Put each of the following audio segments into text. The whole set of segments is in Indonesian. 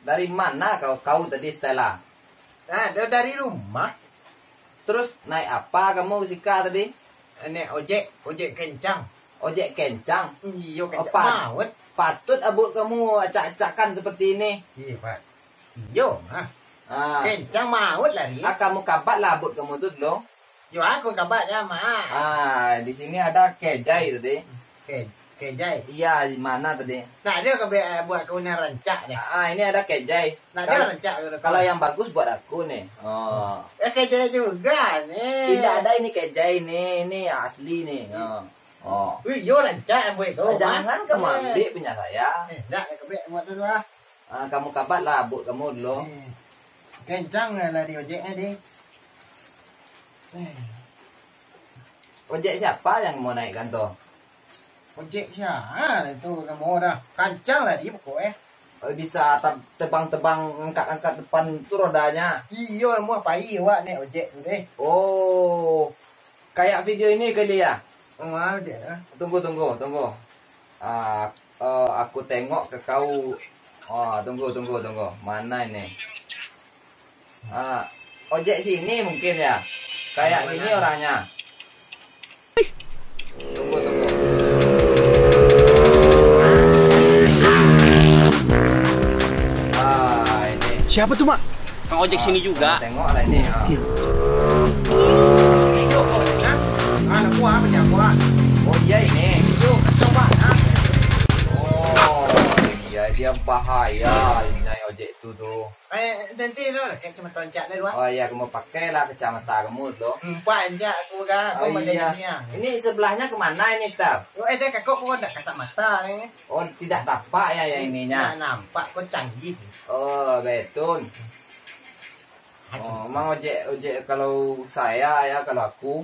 Dari mana kau tadi Stella? Nah, dari rumah. Terus naik apa kamu Sika tadi? Ini ojek kencang. Ojek kencang. Iya, kencang maut. Patut abut kamu acak-acakan seperti ini. Iya, Pak. Iya, mah. Kencang maut lari. Kamu kabat lah abut kamu tuh dulu. Yo aku kabarnya mah. Di sini ada kejai tadi. Kejai. Iya, di mana tadi? Nah, dia buat kau yang rancak deh. Ini ada kejai. Nah, dia rancak. Kalau yang bagus buat aku nih. Kejai juga nih. Tidak ada ini kejai nih, ini asli nih. Wih, yo rancak buat kau. Jangan kamu ambil punya saya. Enggak, kebek buat dulu ah. Kamu kabat lah abut kamu dulu. Kencang lah di ojeknya deh. Ojek siapa yang mau naikkan tuh? Ojek siapa itu mau dah kancang lah dia pokoknya. Bisa tebang-tebang angkat-angkat depan tuh rodanya. Iya mau apa wak nih ojek tuh deh. Oh, kayak video ini kali ya? Ojek lah. Tunggu. Aku tengok ke kau. Tunggu. Mana ini? Ojek sini mungkin ya. Kayak gini orangnya. Tunggu. Ini. Siapa tuh, Mak? Kang ojek sini juga. Tengok lah ini. Anak gua apa? Oh iya ini. Itu coba nah. Oh iya dia bahaya naik ojek itu tuh. Nanti lo kayak cuma toncat deh dua. Oh iya kamu pakai lah kacamata kamu tuh. Panjang aku kan. Oh iya. Ini sebelahnya kemana ini Star? Dia kakak kok enggak kacamata ini. Oh tidak tampak ya yang ininya. Nah, nampak kok canggih. Oh betul. Oh emang ojek kalau saya ya kalau aku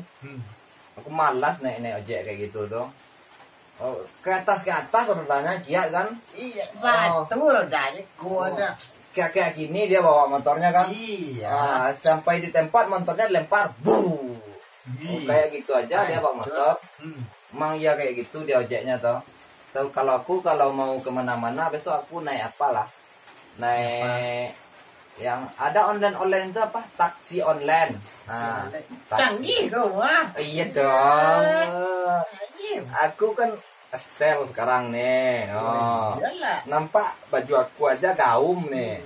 malas naik ojek kayak gitu tuh. Oh, ke atas rodanya ciat kan? Iya, satu rodanya kuat aja. Kayak gini dia bawa motornya kan? Iya. Sampai di tempat motornya dilempar. Kayak gitu aja dia bawa motor. Emang iya kayak gitu dia ojeknya toh. Kalau mau kemana-mana besok aku naik apalah? Naik yang ada online itu apa? Taksi online. Canggih kau ah. Iya dong. Aku kan Estel sekarang nih. Nampak baju aku aja gaum nih.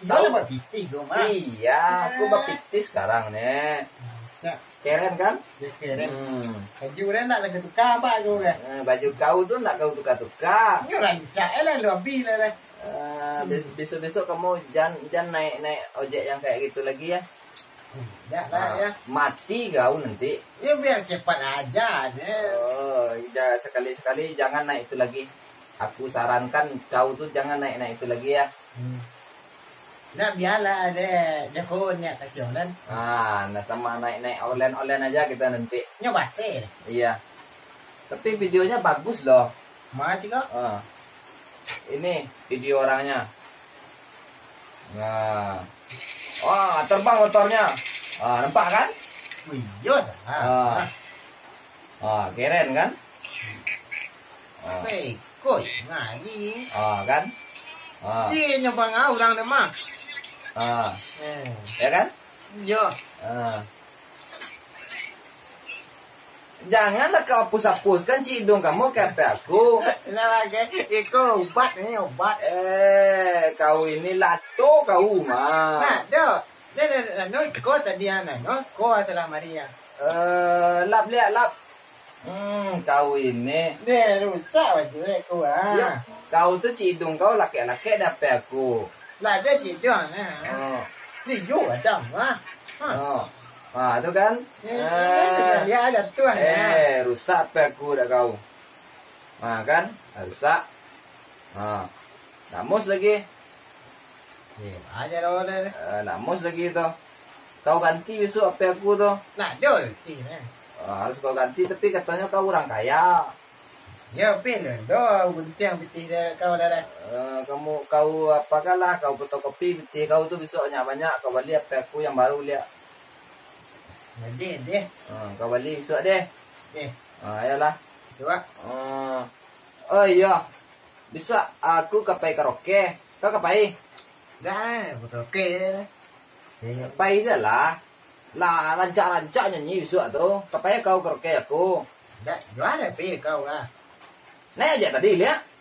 Tahu bapitis dong mah. Iya, aku bapitis sekarang nih. Keren kan? Keren. Baju dia nak lagi tukar apa kau kan? Baju kau tuh nak kau tukar-tukar. Ini rancak lah lebih lah. Besok kamu jangan naik ojek yang kayak gitu lagi ya. Enggak lah ya. Mati kau nanti. Ya biar cepat aja. Sekali-sekali jangan naik itu lagi. Aku sarankan kau tuh jangan naik itu lagi ya. Nah biarlah ada Jafonnya kasih online. Sama naik online aja kita nanti. Nyoba sih. Iya. Tapi videonya bagus loh. Mati kok. Ini video orangnya. Nah. Terbang motornya. Nampak kan? Iya. Keren kan? Koi ngaji. Kan? Dia nyoba orang deh mah. Ya kan? Iya. Janganlah kau hapus-hapuskan cidung kamu ke HP aku. Nah, itu obat nih, obat. Kau ini lato kau mah. Nah, no, kau tadi anak, no, kau asal Maria. Lap. Kau ini. Nih, rusak baju kau Ya, kau tuh cidung kau laki-laki di HP aku. Lah dia cidung, Ini juga dong, Itu kan? Dia ada tuan. Rusak HP aku dah kau. Kan? Rusak. Namus lagi. Aja loh. Namus lagi tuh. Kau ganti besok HP aku tuh. Nah, dol. Harus kau ganti tapi katanya kau orang kaya. Ya, pilih. Gunting putih kau dah. Kau apakan lah, kau fotokopi putih kau tuh besok banyak. Kau beli HP aku yang baru lihat. Deh. Kau beli besok deh. Ayolah. Coba. Oh iya. Besok aku kapai karaoke. Kau kapai? Dah, betul ke. Pai je lah. Lah rancak-rancak nyanyi besok tu. Kapaya kau karaoke aku. Dah, jual pi kau lah. Naik aja tadi lihat.